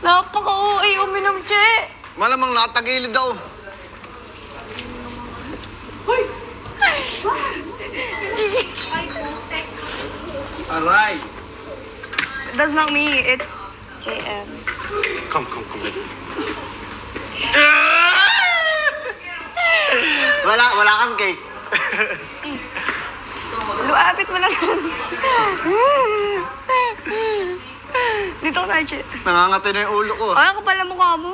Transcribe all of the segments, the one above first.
Napaka-uwi uminom, Che. Malamang nakatagilid daw. Hoy! Alright. That's not me. It's JM. Come. Wala kang cake. Luapit mo lang. Dito ka tayo, Che. Nangangatay na yung ulo ko. Ay, ang kapal ang mukha mo.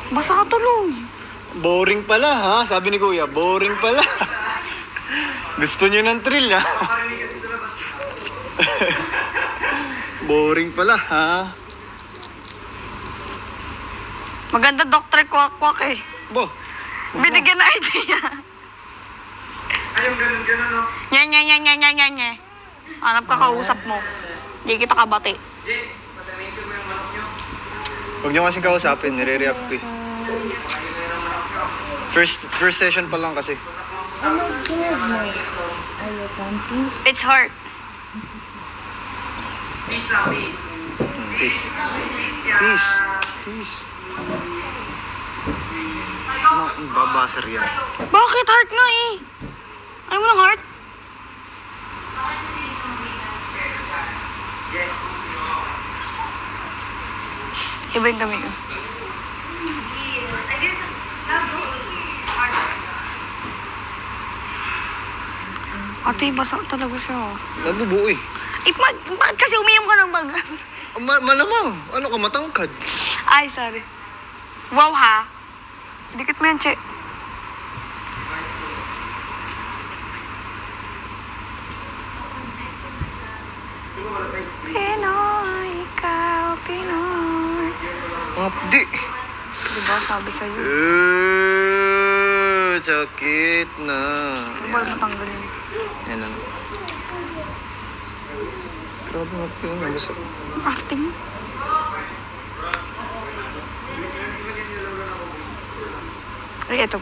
Basta ka tuloy. Boring pala, ha? Sabi ni Kuya, boring pala. Gusto niyo ng thrill, ha? Boring pala, ha? Maganda Dr. Kwak-Kwak eh. Bo, Binigyan na idea. ayong ganun, no? Nye. Hanap ka kausap mo. Hindi kita kabati. Huwag niyo kasing kausapin, nire-react ko eh. First session pa lang kasi. Oh my goodness. Are you counting? It's hard. Peace. Babasar yan. Bakit heart nga eh? Ayaw mo ng heart? Iba yung kami ko. Ate, basa talaga siya. Nabubuo eh. Eh, bakit kasi uminom ka ng bag? Malamang. Ano ka, matangkad? Ay, sorry. Wow ha. Dikit mo yan, Che. Pinoy, ikaw, Pinoy. Mga di. Diba, sabi sa'yo. Sakit na. Diba, matanggalin. Yan lang. Grabe mo ito yung nabasa. Arte mo. Ay, eto.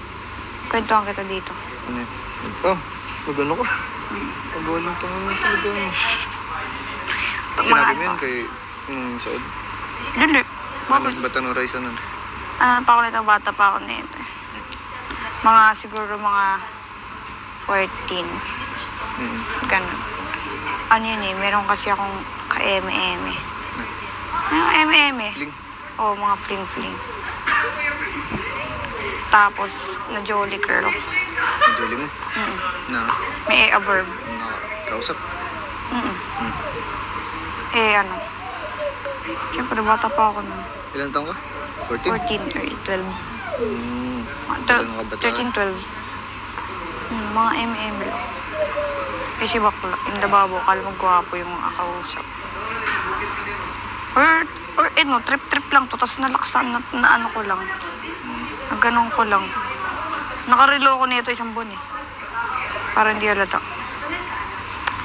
Kwentuhan kita dito. Ano yun? Oh, mag-ano ka? Pag-walang tangan ito doon. Sinabi mo yan kay Saud? Dili. Ano, Bakit? ba't ano Raisa nun? Pa ako nito, bata pa ako nito. Mga siguro mga 14. Ganun. Ano yun eh, meron kasi akong ka-eme-eme. Ano eme-eme? Ling? Oo, mga fling-fling. Tapos, na-jolly girl. Naduli mo? Na? May a verb. Kausap? Ano? Siyempre, bata pa ako nun. Ilan taong ka? 14? 14 or 12. Ilan ka bata? 13, 12. Mga eme-eme lang. Kasi bakla, yung dababo, kala magwapo yung mga kausap. Or trip-trip lang to, tapos nalaksan na ano ko lang. Ganun ko lang. Nakarelo ko nito isang buwan eh. Para hindi halata.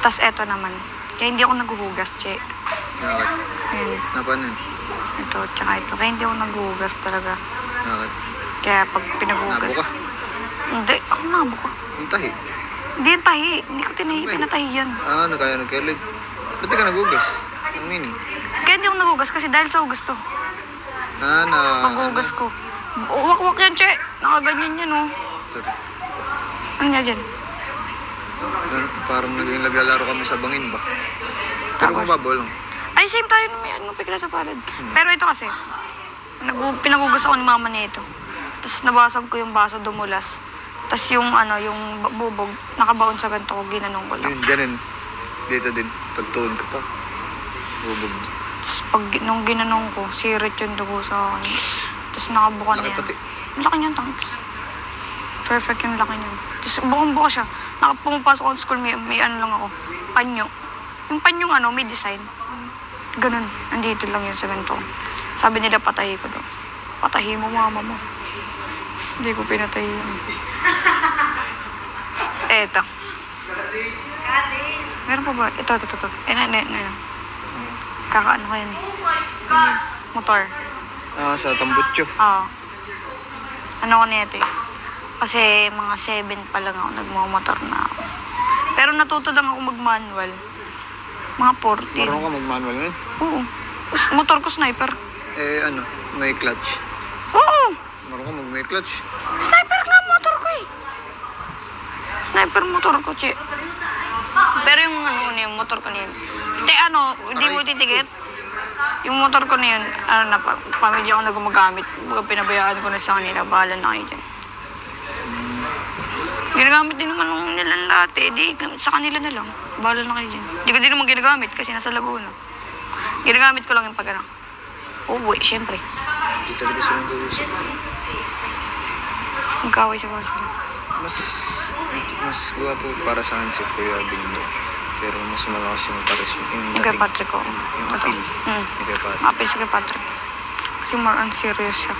Tapos eto naman. Kaya hindi ako naghuhugas, Che. Nakakit. Ayan. Napaan yun? Ito, tsaka ito. Kaya hindi ako naghuhugas talaga. Nakakit. Kaya pag pinaghuhugas... Nabo ka? Hindi, ako nabo ko. Yung tahi? Hindi yung tahi. Hindi ko pinatahi yan. Ah, nagkailid. Ba't di ka nagugas? Ang meaning? Kaya hindi ako naghugas kasi dahil sa hugas to. Paghugas ko. Wak-wak yan, Che. Nakaganyan yan, oh. Sorry. Ano nga dyan? Parang naging naglalaro kami sa bangin ba? Pero Tapos? mababaw lang. Ay, same tayo na may ano, pigla sa palad. Pero ito kasi, pinagugas ako ni mama nito. Tapos nabasag ko yung baso, dumulas. Tapos yung ano, yung bubog, nakabaon sa ganito ko, ginanong ko lang. Yun, ganun. Dito din. Pagtuon ka pa. Bubog. Tapos pag nung ginanong ko, sirit yung dugo sa akin. Tapos nakabuka na Laki yan. pati. Ang laki niyan, thanks. Perfect yung laki niyan. Tapos bukang-buka siya. Pumapasok ako sa school, may ano lang ako, panyo. Yung panyong ano, may design. Ganun. Andito lang yun sa ganito. Sabi nila, patahi ko daw. Patahi mo, mama mo. Hindi ko pinatahi yun. Eto. Meron pa ba? Ito. Kakaano ko yan eh. Motor. Ah, sa Tambutso. Oo. Ano ko nito eh. Kasi mga 7 pa lang ako, nagmamotor na ako. Pero natuto lang ako mag-manual. Mga 14. Marunong ka mag-manual ngayon? Oo. Motor ko sniper. Eh, ano, may clutch. Oo. Marunong ka mag-may clutch. Sniper nga motor ko eh. Sniper motor ko, che. Pero yung ano, yung motor ko na yun. Hindi hindi mo titigit. Yung motor ko na yun, pamilya ko na gumagamit. Baga pinabayaan ko na sa kanila, bahala na kayo dyan. Ginagamit din naman nung nilang dati, di sa kanila na lang. Bahala na kayo dyan. Di ko din naman ginagamit kasi nasa Laguna. Ginagamit ko lang yung pag uuwi, syempre. Hindi talaga sila nag-uusap. Magkaway sa boss. Mas guwapo para sa akin si Kuya Dindo. Pero mas malakas yung pares yung Yung kay dating- Patrick ko. Yung appeal. Yung kay Patrick. Appeal siya kay Patrick. Kasi more on serious siya.